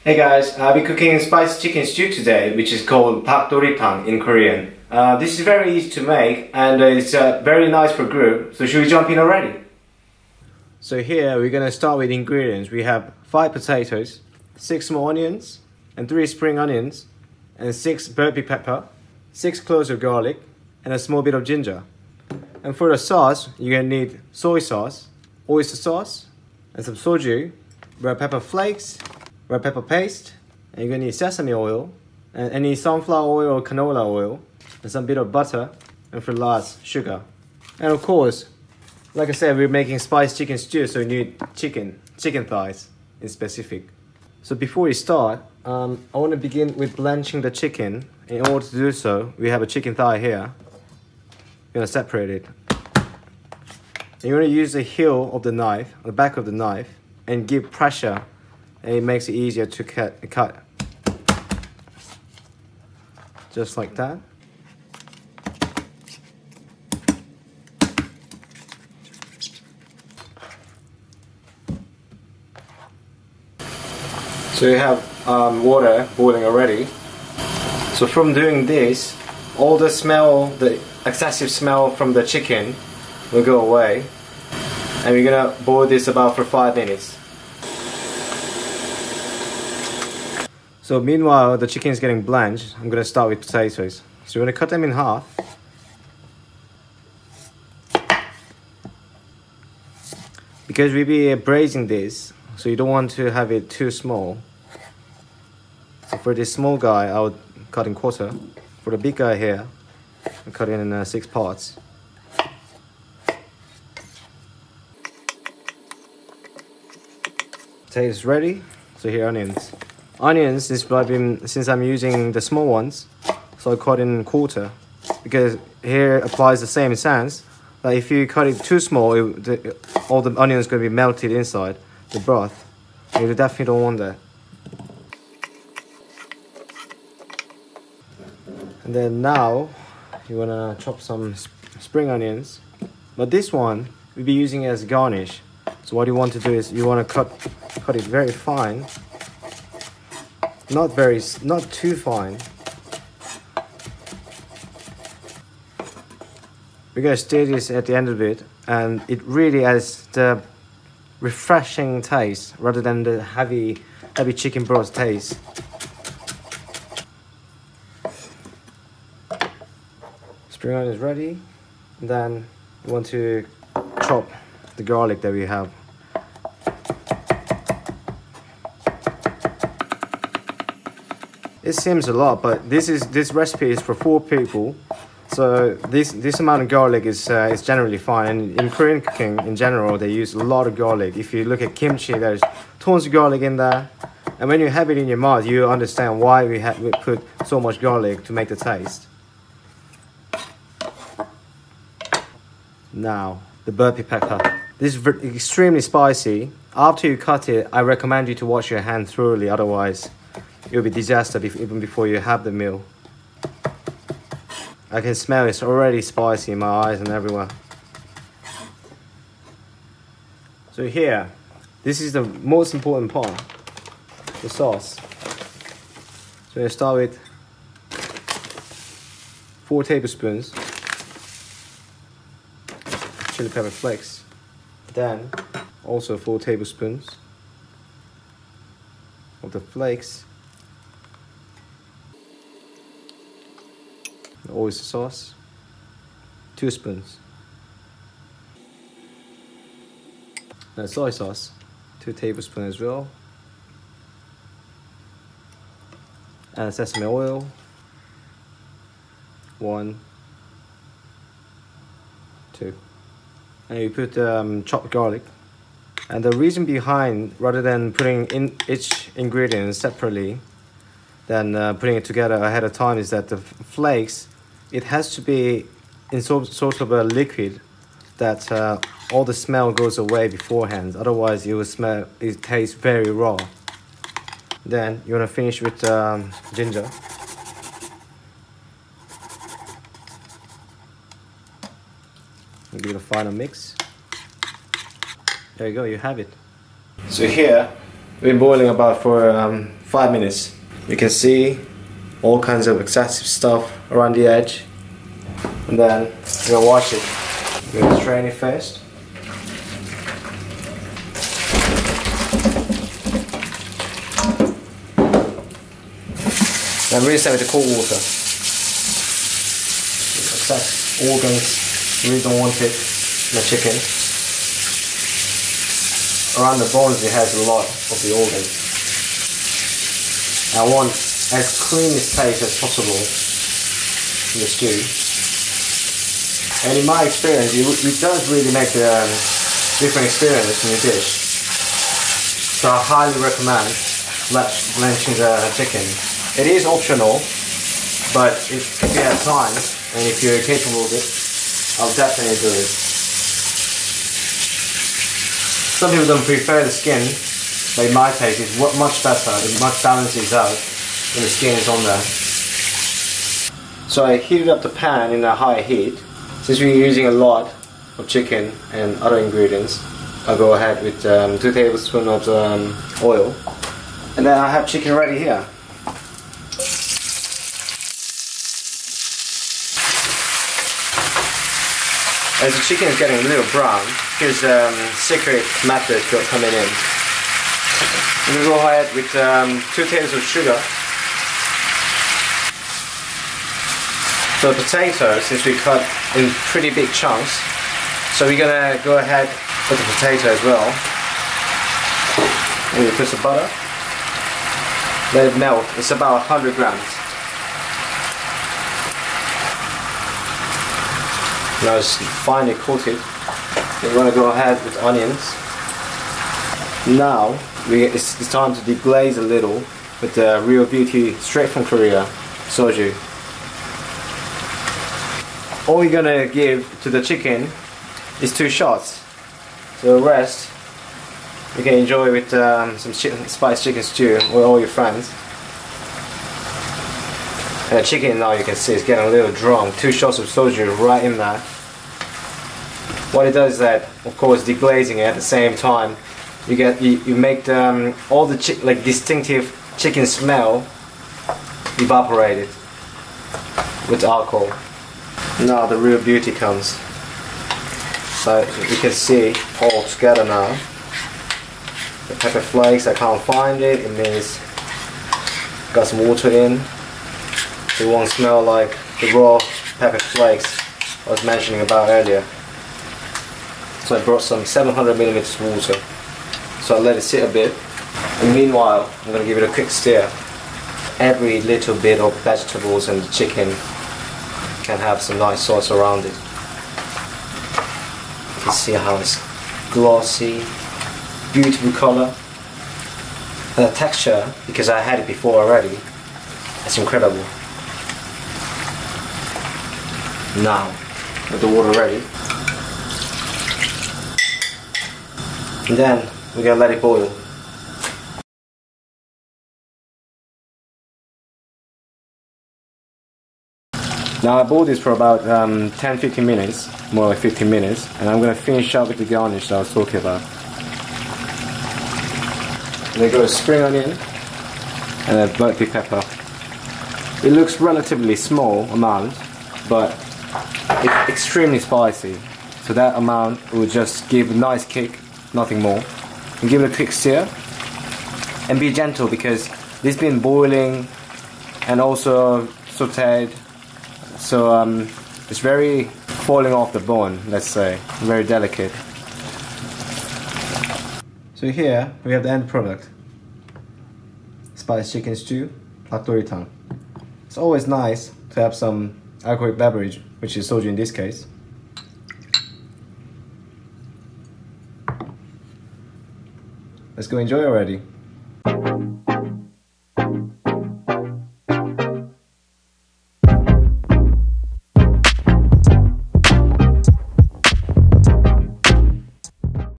Hey guys, I'll be cooking spicy chicken stew today, which is called 닭도리탕 in Korean. This is very easy to make and it's very nice for group, so should we jump in already? So here we're gonna start with ingredients. We have 5 potatoes, 6 small onions, and 3 spring onions, and 6 bell pepper, 6 cloves of garlic, and a small bit of ginger. And for the sauce, you're gonna need soy sauce, oyster sauce, and some soju, red pepper flakes, red pepper paste, and you're gonna need sesame oil, and any sunflower oil or canola oil, and some bit of butter, and for last, sugar. And of course, like I said, we're making spiced chicken stew, so you need chicken thighs in specific. So before we start, I want to begin with blanching the chicken. In order to do so, we have a chicken thigh here. We're gonna separate it. And you're gonna use the heel of the knife, the back of the knife, and give pressure. And it makes it easier to cut. Just like that. So you have water boiling already. So from doing this, all the smell, the excessive smell from the chicken will go away. And we're gonna boil this about for 5 minutes. So meanwhile, the chicken is getting blanched. I'm gonna start with potatoes. So we're gonna cut them in half. Because we'll be braising this, so you don't want to have it too small. So for this small guy, I would cut in quarter. For the big guy here, I cut it in 6 parts. Potatoes ready. So here are onions. Onions, since I'm using the small ones, so I cut in quarter, because here applies the same sense. That if you cut it too small, all the onions going to be melted inside the broth. You definitely don't want that. And then now you want to chop some spring onions, but this one we'll be using as garnish. So what you want to do is you want to cut it very fine. Not too fine. We're gonna stir this at the end of it, and it really has the refreshing taste rather than the heavy chicken broth taste. Spring onion is ready. And then you want to chop the garlic that we have. It seems a lot, but this recipe is for 4 people, so this amount of garlic is generally fine. And in Korean cooking in general, they use a lot of garlic. If you look at kimchi, there's tons of garlic in there, and when you have it in your mouth, you understand why we put so much garlic to make the taste. Now the bell pepper. This is extremely spicy. After you cut it, I recommend you to wash your hand thoroughly, otherwise it'll be disaster even before you have the meal. I can smell it's already spicy in my eyes and everywhere. So here, this is the most important part, the sauce. So I start with 4 tablespoons chili pepper flakes. Then also 4 tablespoons of the flakes. Oyster sauce, 2 spoons. Now soy sauce, 2 tablespoons as well. And sesame oil, 1, 2. And you put chopped garlic. And the reason behind, rather than putting in each ingredient separately, than putting it together ahead of time, is that the flakes, it has to be in sort of a liquid that all the smell goes away beforehand. Otherwise, it tastes very raw. Then you want to finish with ginger. Give it a final mix. There you go, you have it. So here been boiling about for 5 minutes. You can see all kinds of excessive stuff around the edge. And then we're gonna wash it. We're gonna strain it first. Then rinse it with the cold water. Excess organs, you really don't want it in the chicken. Around the bones it has a lot of the organs. I want as clean a taste as possible in the stew. And in my experience, it does really make a different experience in your dish. So I highly recommend blanching the chicken. It is optional, but if you have time and if you're capable of it, I'll definitely do it. Some people don't prefer the skin, but in my taste it's much better, it much balances out when the skin is on there. So I heated up the pan in a high heat. Since we're using a lot of chicken and other ingredients, I'll go ahead with 2 tablespoons of oil. And then I have chicken ready here. As the chicken is getting a little brown, here's a secret method coming in. I'm going to go ahead with 2 tablespoons of sugar. So the potatoes, since we cut in pretty big chunks, so we're going to go ahead with the potato as well. And we put some butter. Let it melt. It's about 100 grams. Now it's finely coated. We're going to go ahead with onions. Now it's time to deglaze a little with the real beauty straight from Korea, soju. All we're going to give to the chicken is 2 shots. So the rest you can enjoy with some spiced chicken stew with all your friends. And the chicken now you can see is getting a little drunk. 2 shots of soju right in there. What it does is that, of course, deglazing it at the same time, you make all the distinctive chicken smell evaporated with alcohol. Now the real beauty comes. So you can see all together now. The pepper flakes, I can't find it. It means got some water in. It won't smell like the raw pepper flakes I was mentioning about earlier. So I brought some 700 milliliters water. So I let it sit a bit. And meanwhile, I'm going to give it a quick stir. Every little bit of vegetables and the chicken can have some nice sauce around it. You can see how it's glossy, beautiful color. And the texture, because I had it before already, it's incredible. Now, with the water ready, and then we're going to let it boil. Now I boiled this for about 10-15 minutes, more like 15 minutes, and I'm going to finish up with the garnish that I was talking about. And then go a spring onion and a black pepper. It looks relatively small amount, but it's extremely spicy. So that amount will just give a nice kick, nothing more. And give it a quick stir. And be gentle because this has been boiling and also sauteed. So it's very falling off the bone, let's say. Very delicate. So here we have the end product. Spiced chicken stew, 닭도리탕. It's always nice to have some alcoholic beverage, which is soju in this case. Let's go enjoy already.